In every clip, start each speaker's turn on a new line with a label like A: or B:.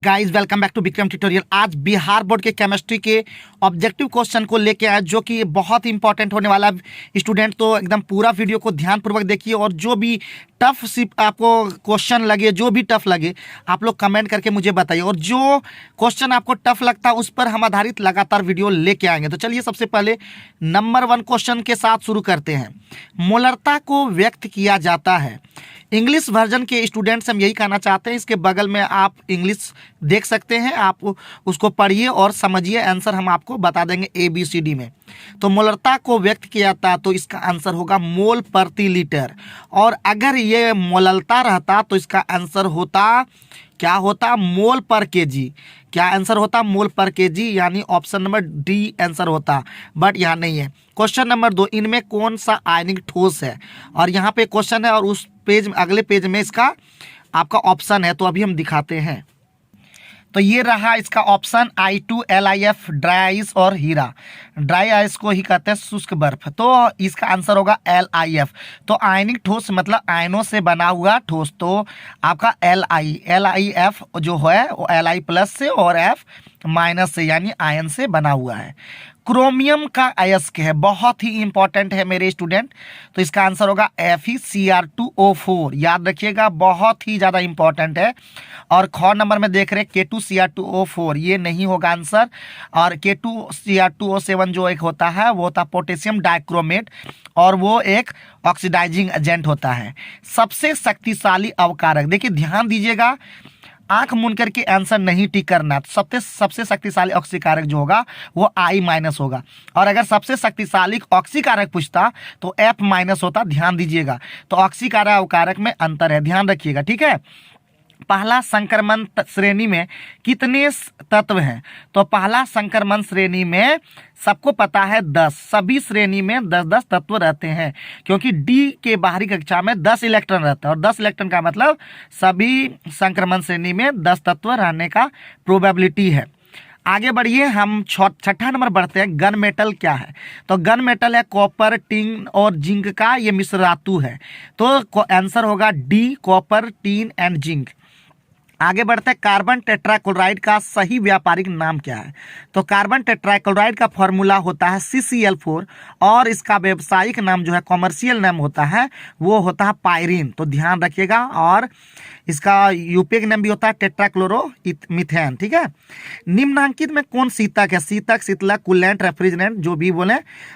A: Guys welcome back to Vikram tutorial. आज Bihar board के chemistry के ऑब्जेक्टिव क्वेश्चन को लेके आए जो कि बहुत इंपॉर्टेंट होने वाला है। स्टूडेंट तो एकदम पूरा वीडियो को ध्यानपूर्वक देखिए और जो भी टफ आपको क्वेश्चन लगे, जो भी टफ लगे, आप लोग कमेंट करके मुझे बताइए और जो क्वेश्चन आपको टफ लगता है उस पर हम आधारित लगातार वीडियो लेके आएंगे। तो चलिए सबसे पहले नंबर 1 क्वेश्चन के साथ शुरू करते हैं। मोलरता को व्यक्त किया जाता है। इंग्लिश वर्जन के स्टूडेंट से हम यही कहना चाहते हैं, इसके बगल में आप इंग्लिश देख सकते हैं, आप उसको पढ़िए और समझिए। आंसर हम आपको बता देंगे ABCD में। तो मोलरता को व्यक्त किया जाता तो इसका आंसर होगा मोल प्रति लीटर, और अगर ये मोलरता रहता तो इसका आंसर होता क्या होता, मोल पर केजी। क्या आंसर होता, मोल पर केजी, यानी ऑप्शन नंबर डी आंसर होता, बट यहाँ नहीं है। क्वेश्चन नंबर 2, इनमें कौन सा आयनिक ठोस है, और यहाँ पे क्वेश्चन है और उस पेज अगले पेज में इसका आपका ऑप्शन है, तो अभी हम दिखाते हैं। तो ये रहा इसका ऑप्शन I2LIF, ड्राई आइस और हीरा। ड्राई आइस को ही कहते हैं शुष्क बर्फ, तो इसका आंसर होगा LIF। तो आयनिक ठोस मतलब आयनों से बना हुआ ठोस, तो आपका LIF जो है वो Li प्लस से और F माइनस से, यानी आयन से बना हुआ है। क्रोमियम का अयस्क है, बहुत ही इंपॉर्टेंट है मेरे स्टूडेंट, तो इसका आंसर होगा FeCr2O4। याद रखिएगा, बहुत ही ज़्यादा इंपॉर्टेंट है। और ख नंबर में देख रहे हैं K2Cr2O4, ये नहीं होगा आंसर। और K2Cr2O7 जो एक होता है वो होता पोटेशियम डाइक्रोमेट, और वो एक ऑक्सीडाइजिंग एजेंट होता है। सबसे शक्तिशाली अवकारक, देखिए ध्यान दीजिएगा, आंख मूंद करके आंसर नहीं टिक करना। सबसे शक्तिशाली ऑक्सीकारक जो होगा वो I- होगा, और अगर सबसे शक्तिशाली ऑक्सीकारक पूछता तो F- होता। ध्यान दीजिएगा, तो ऑक्सीकारक अवकारक में अंतर है, ध्यान रखिएगा, ठीक है। पहला संक्रमण श्रेणी में कितने तत्व हैं, तो पहला संक्रमण श्रेणी में सबको पता है 10, सभी श्रेणी में 10-10 तत्व रहते हैं, क्योंकि डी के बाहरी कक्षा में 10 इलेक्ट्रॉन रहता है, और 10 इलेक्ट्रॉन का मतलब सभी संक्रमण श्रेणी में 10 तत्व रहने का प्रोबेबिलिटी है। आगे बढ़िए, हम छठा नंबर बढ़ते हैं। गन मेटल क्या है, तो गन मेटल है कॉपर, टिन और जिंक का ये मिश्र धातु है, तो आंसर होगा D, copper, tin and zinc. आगे बढ़ते हैं, कार्बन टेट्राक्लोराइड का सही व्यापारिक नाम क्या है, तो कार्बन टेट्राक्लोराइड का फॉर्मूला होता है CCl4, और इसका व्यावसायिक नाम जो है, कॉमर्शियल नाम होता है, वो होता है पायरीन, तो ध्यान रखिएगा। और इसका यूपीए का नाम भी होता है टेट्राक्लोरोमीथेन, ठीक है। निम्नांकित में कौन शीतक है, शीतक, शीतलक, कूलेंट, रेफ्रिजरेंट जो भी बोले,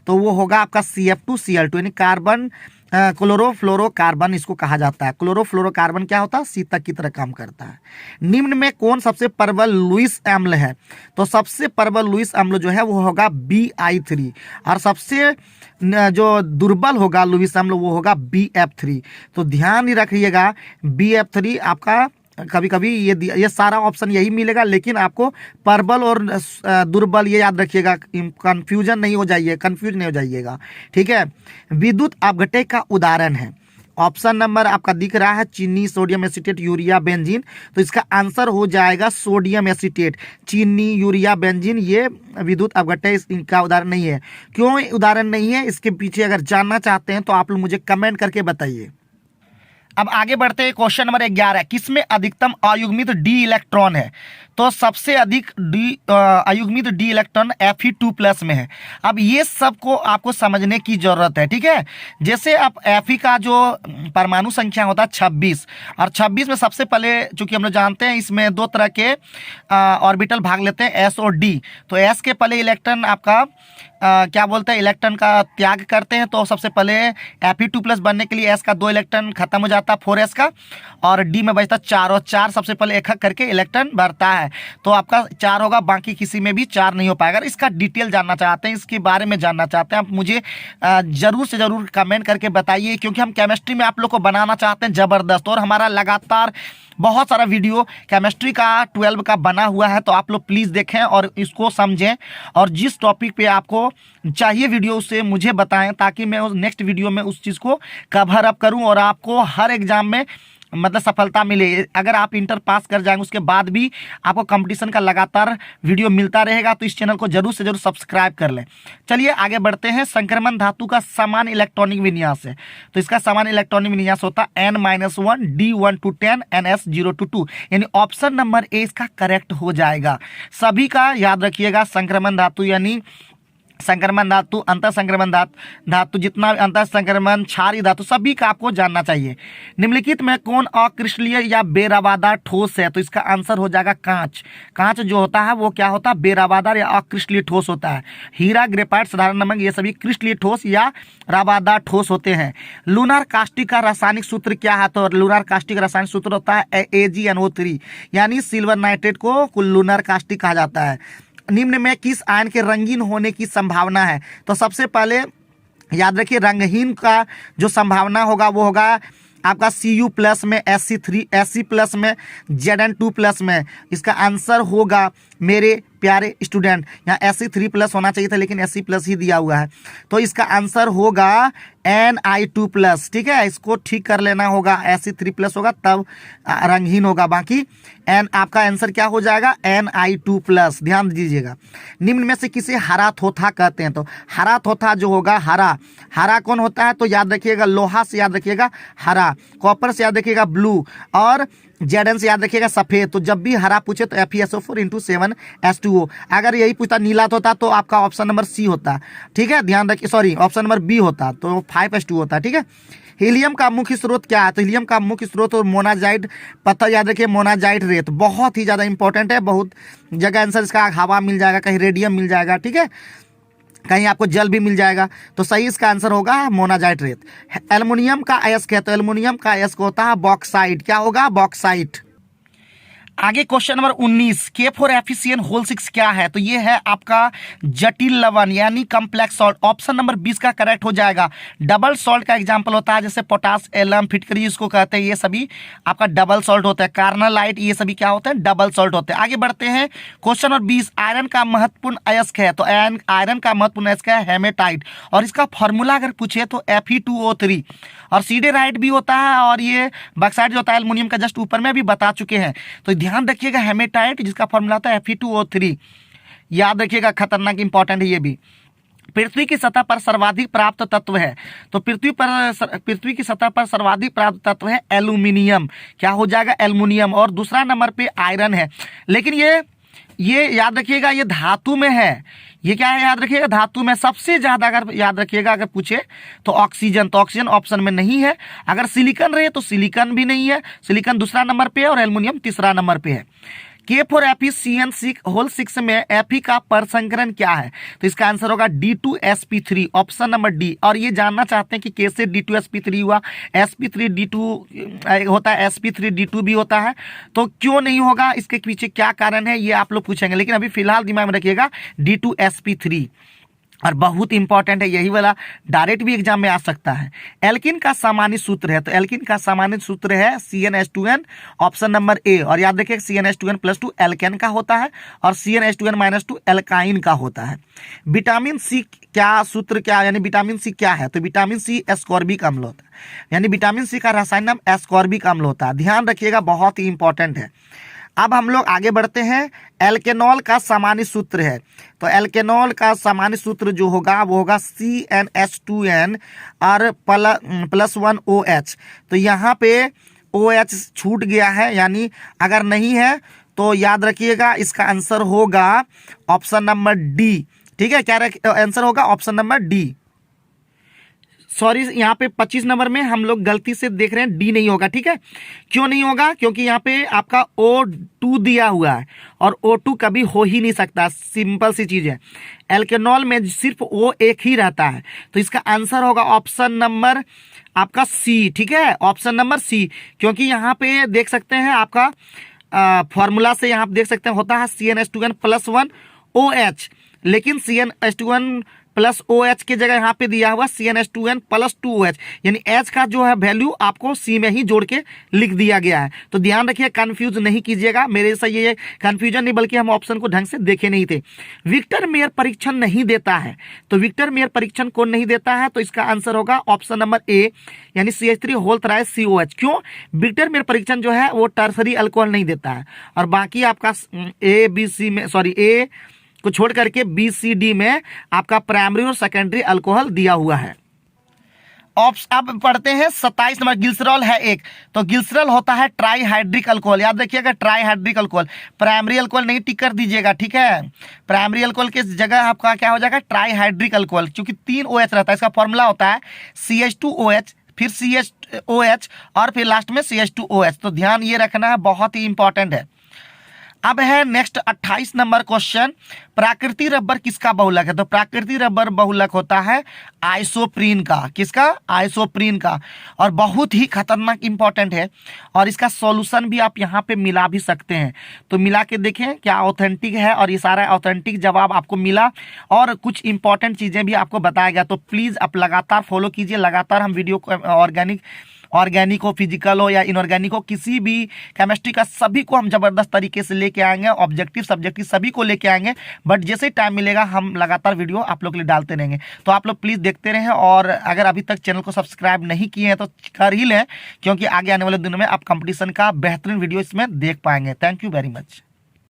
A: तो वो होगा आपका CF2Cl2, यानी कार्बन क्लोरोफ्लोरोकार्बन इसको कहा जाता है। क्लोरोफ्लोरोकार्बन क्या होता है, शीतक की तरह काम करता है। निम्न में कौन सबसे प्रबल लुईस अम्ल है, तो सबसे प्रबल लुईस अम्ल जो है वो होगा BI3, और सबसे जो दुर्बल होगा लुईस अम्ल वो होगा BF3। तो ध्यान ही रखिएगा, BF3 आपका कभी कभी ये सारा ऑप्शन यही मिलेगा, लेकिन आपको प्रबल और दुर्बल ये याद रखिएगा, कंफ्यूज नहीं हो जाइएगा, ठीक है। विद्युत अपघटन का उदाहरण है, ऑप्शन नंबर आपका दिख रहा है चीनी, सोडियम एसीटेट, यूरिया, बेंजीन, तो इसका आंसर हो जाएगा सोडियम एसीटेट। चीनी, यूरिया, बेंजीन ये विद्युत अपघटन इनका उदाहरण नहीं है। क्यों उदाहरण नहीं है, इसके पीछे अगर जानना चाहते हैं तो आप लोग मुझे कमेंट करके बताइए। अब आगे बढ़ते हैं, क्वेश्चन नंबर 11, किसमें अधिकतम अयुग्मित डी इलेक्ट्रॉन है, तो सबसे अधिक अयुग्मित डी इलेक्ट्रॉन Fe2+ में है। अब ये सब को आपको समझने की जरूरत है, ठीक है। जैसे आप Fe का जो परमाणु संख्या होता है 26, और 26 में सबसे पहले चूंकि हम लोग जानते हैं इसमें 2 तरह के ऑर्बिटल भाग लेते हैं, S और D, तो S के पहले इलेक्ट्रॉन आपका क्या बोलते हैं, इलेक्ट्रॉन का त्याग करते हैं, तो सबसे पहले Fe2+ बनने के लिए S का 2 इलेक्ट्रॉन खत्म हो जाता है 4s का, और D में बचता 4, और 4 सबसे पहले एक करके इलेक्ट्रॉन बढ़ता है, तो आपका 4 होगा, बाकी किसी में भी 4 नहीं हो पाएगा। इसका डिटेल जानना चाहते हैं, इसके बारे में जानना चाहते हैं, आप मुझे जरूर से जरूर कमेंट करके बताइए, क्योंकि हम केमिस्ट्री में आप लोग को बनाना चाहते हैं ज़बरदस्त, और हमारा लगातार बहुत सारा वीडियो केमिस्ट्री का 12 का बना हुआ है, तो आप लोग प्लीज़ देखें और इसको समझें, और जिस टॉपिक पे आपको चाहिए वीडियो उससे मुझे बताएं, ताकि मैं उस नेक्स्ट वीडियो में उस चीज़ को कवर अप करूं और आपको हर एग्जाम में मतलब सफलता मिले। अगर आप इंटर पास कर जाएंगे उसके बाद भी आपको कंपटीशन का लगातार वीडियो मिलता रहेगा, तो इस चैनल को जरूर से जरूर सब्सक्राइब कर लें। चलिए आगे बढ़ते हैं। संक्रमण धातु का समान इलेक्ट्रॉनिक विन्यास है, तो इसका समान इलेक्ट्रॉनिक विन्यास होता है N-1 D1 to 10 NS0 to 2, यानी ऑप्शन नंबर ए इसका करेक्ट हो जाएगा। सभी का याद रखिएगा, संक्रमण धातु यानी संक्रमण धातु, अंतर संक्रमण धातु, जितना भी अंतर संक्रमण, क्षारीय धातु, सभी का आपको जानना चाहिए। निम्नलिखित में कौन अक्रिस्टलीय या बेरवादार ठोस है? तो इसका आंसर हो जाएगा कांच। कांच जो होता है वो क्या होता है? बेरवादार या अक्रिस्टलीय ठोस होता है। हीरा, ग्रेफाइट, साधारण नमक, ये सभी क्रिस्टलीय ठोस या रवादार ठोस होते हैं। लूनार कास्टिक का रासायनिक सूत्र क्या है? तो लूनार कास्टिक का रासायनिक सूत्र होता है AgNO3, यानी सिल्वर नाइट्रेट को लूनार कास्टिक कहा जाता है। निम्न में किस आयन के रंगीन होने की संभावना है? तो सबसे पहले याद रखिए, रंगहीन का जो संभावना होगा वो होगा आपका Cu प्लस में, Sc प्लस में, Zn2 प्लस में। इसका आंसर होगा मेरे प्यारे स्टूडेंट, यहाँ Sc3 प्लस होना चाहिए था लेकिन Sc प्लस ही दिया हुआ है, तो इसका आंसर होगा Ni2 प्लस। ठीक है, इसको ठीक कर लेना होगा, Sc3 प्लस होगा तब रंगहीन होगा। बाकी आपका आंसर क्या हो जाएगा? Ni2 plus. ध्यान दीजिएगा। निम्न में से किसे हरा थोथा कहते हैं? तो हरा थोथा जो होगा, हरा कौन होता है? तो याद रखिएगा, लोहा से याद रखिएगा हरा, कॉपर से याद रखिएगा ब्लू, और Zn से याद रखिएगा सफेद। तो जब भी हरा पूछे तो FeSO4 × 7H2O। अगर यही पूछता नीला होता तो आपका ऑप्शन नंबर सी होता। ठीक है, ध्यान रखिए, सॉरी ऑप्शन नंबर बी होता तो 5H2O होता। ठीक है। हीलियम का मुख्य स्रोत क्या है? तो हीलियम का मुख्य स्रोत और मोनाजाइट पत्थर, याद रखिए मोनाजाइट रेत, बहुत ही ज़्यादा इंपॉर्टेंट है। बहुत जगह आंसर इसका हवा मिल जाएगा, कहीं रेडियम मिल जाएगा, ठीक है, कहीं आपको जल भी मिल जाएगा। तो सही इसका आंसर होगा मोनाजाइट रेत। एल्युमिनियम का अयस्क है, तो एल्युमिनियम का अयस्क होता है बॉक्साइट। क्या होगा? बॉक्साइट। आगे क्वेश्चन नंबर 19, K4FeCN6 क्या है? तो ये है आपका जटिल लवण यानी कम्प्लेक्स सॉल्ट। ऑप्शन नंबर 20 का करेक्ट हो जाएगा। डबल सॉल्ट का एग्जांपल होता है, जैसे पोटास, एलम, फिटकरी इसको कहते हैं, ये सभी आपका डबल सॉल्ट होता है। कार्नालाइट, ये सभी क्या होते हैं? डबल सॉल्ट होते हैं। आगे बढ़ते हैं। क्वेश्चन नंबर 20, आयरन का महत्वपूर्ण अयस्क है? तो आयरन का महत्वपूर्ण अयस्क है हेमेटाइट, और इसका फॉर्मूला अगर पूछे तो Fe2O3। और सीडेराइट भी होता है, और ये बॉक्साइट जो होता है एल्युमिनियम का जस्ट ऊपर में भी बता चुके हैं। तो ध्यान रखिएगा, हेमेटाइट जिसका फॉर्मूला होता है Fe2O3, याद रखिएगा, खतरनाक इंपॉर्टेंट है ये भी। पृथ्वी की सतह पर सर्वाधिक प्राप्त तत्व है? तो पृथ्वी की सतह पर सर्वाधिक प्राप्त तत्व है एल्यूमिनियम। क्या हो जाएगा? एल्युमिनियम। और दूसरा नंबर पे आयरन है, लेकिन ये याद रखिएगा, ये धातु में है। ये क्या है? याद रखिएगा, धातु में सबसे ज्यादा अगर याद रखिएगा, अगर पूछे तो ऑक्सीजन, तो ऑक्सीजन ऑप्शन में नहीं है। अगर सिलिकॉन रहे तो सिलिकॉन भी नहीं है, सिलिकॉन दूसरा नंबर पे है और एल्युमिनियम तीसरा नंबर पे है। K4FeCN6 में Fe का परसंकरण क्या है? तो इसका आंसर होगा D2sp3, ऑप्शन नंबर डी। और ये जानना चाहते हैं कि कैसे D2sp3 हुआ? sp3d2 होता है, sp3d2 भी होता है, तो क्यों नहीं होगा? इसके पीछे क्या कारण है ये आप लोग पूछेंगे, लेकिन अभी फिलहाल दिमाग में रखिएगा D2sp3। और बहुत इंपॉर्टेंट है यही वाला, डायरेक्ट भी एग्जाम में आ सकता है। एल्किन का सामान्य सूत्र है? तो एल्किन का सामान्य सूत्र है CnH2n, ऑप्शन नंबर ए। और याद रखिए CnH2n+2 एल्केन का होता है, और CnH2n-2 एल्काइन का होता है। विटामिन सी क्या सूत्र क्या, यानी विटामिन सी क्या है? तो विटामिन सी एस्कॉर्बिक अम्ल होता है, यानी विटामिन सी का रासायनिक नाम एस्कॉर्बिक अम्ल होता है। ध्यान रखिएगा, बहुत ही इंपॉर्टेंट है। अब हम लोग आगे बढ़ते हैं। एल्केनॉल का सामान्य सूत्र है, तो एल्केनॉल का सामान्य सूत्र जो होगा वो होगा CnH2n और +1 OH। तो यहाँ पे OH छूट गया है, यानी अगर नहीं है तो याद रखिएगा इसका आंसर होगा ऑप्शन नंबर डी। ठीक है, क्या आंसर होगा? Option number D. सॉरी, यहाँ पे 25 नंबर में हम लोग गलती से देख रहे हैं, डी नहीं होगा। ठीक है, क्यों नहीं होगा? क्योंकि यहाँ पे आपका O2 दिया हुआ है, और O2 कभी हो ही नहीं सकता, सिंपल सी चीज है। एल्केनॉल में सिर्फ O एक ही रहता है, तो इसका आंसर होगा ऑप्शन नंबर आपका सी। ठीक है, ऑप्शन नंबर सी, क्योंकि यहाँ पे देख सकते हैं आपका फॉर्मूला से यहाँ देख सकते हैं होता है CnH2n+1 OH, लेकिन CnH2n प्लस OH की जगह यहाँ पे दिया हुआ CnH2n प्लस 2OH, यानी H का जो है वैल्यू आपको C में ही जोड़ के लिख दिया गया है। तो ध्यान रखिए, कंफ्यूज नहीं कीजिएगा, मेरे से ये कंफ्यूजन नहीं बल्कि हम ऑप्शन को ढंग से देखे नहीं थे। विक्टर मेयर परीक्षण नहीं देता है, तो विक्टर मेयर परीक्षण कौन नहीं देता है, तो इसका आंसर होगा ऑप्शन नंबर ए, यानी CH3 होल थ्राइस COH। क्यों? विक्टर मेयर परीक्षण जो है वो टर्सरी अल्कोहल नहीं देता है, और बाकी आपका ए को छोड़ करके BCD में आपका प्राइमरी और सेकेंडरी अल्कोहल दिया हुआ है। अब पढ़ते हैं 27 नंबर, ग्लिसरॉल है एक, तो ग्लिसरॉल होता है ट्राईहाइड्रिक अल्कोहल। याद रखिएगा, ट्राईहाइड्रिक अल्कोहल, प्राइमरी अल्कोहल नहीं टिक कर दीजिएगा, ठीक है। प्राइमरी अल्कोहल के जगह आपका क्या हो जाएगा, ट्राईहाइड्रिक अल्कोहल, क्योंकि 3 OH रहता है। इसका फॉर्मूला होता है CH2OH, फिर CHOH और फिर लास्ट में CH2OH। तो ध्यान ये रखना है, बहुत ही इंपॉर्टेंट है। अब है नेक्स्ट 28 नंबर क्वेश्चन, प्राकृतिक रबर किसका बहुलक है, तो प्राकृतिक रबर बहुलक होता है आइसोप्रीन का। किसका? आइसोप्रीन का, और बहुत ही खतरनाक इंपॉर्टेंट है, और इसका सॉल्यूशन भी आप यहाँ पे मिला भी सकते हैं। तो मिला के देखें क्या ऑथेंटिक है, और ये सारा ऑथेंटिक जवाब आपको मिला, और कुछ इंपॉर्टेंट चीजें भी आपको बताया गया। तो प्लीज आप लगातार फॉलो कीजिए, लगातार हम वीडियो को ऑर्गेनिक हो, फिजिकल हो या इनऑर्गेनिक हो, किसी भी केमिस्ट्री का सभी को हम जबरदस्त तरीके से लेके आएंगे, ऑब्जेक्टिव सब्जेक्टिव सभी को लेके आएंगे। बट जैसे टाइम मिलेगा हम लगातार वीडियो आप लोग के लिए डालते रहेंगे। तो आप लोग प्लीज़ देखते रहें, और अगर अभी तक चैनल को सब्सक्राइब नहीं किए हैं तो कर ही लें, क्योंकि आगे आने वाले दिनों में आप कंपटीशन का बेहतरीन वीडियो इसमें देख पाएंगे। Thank you very much.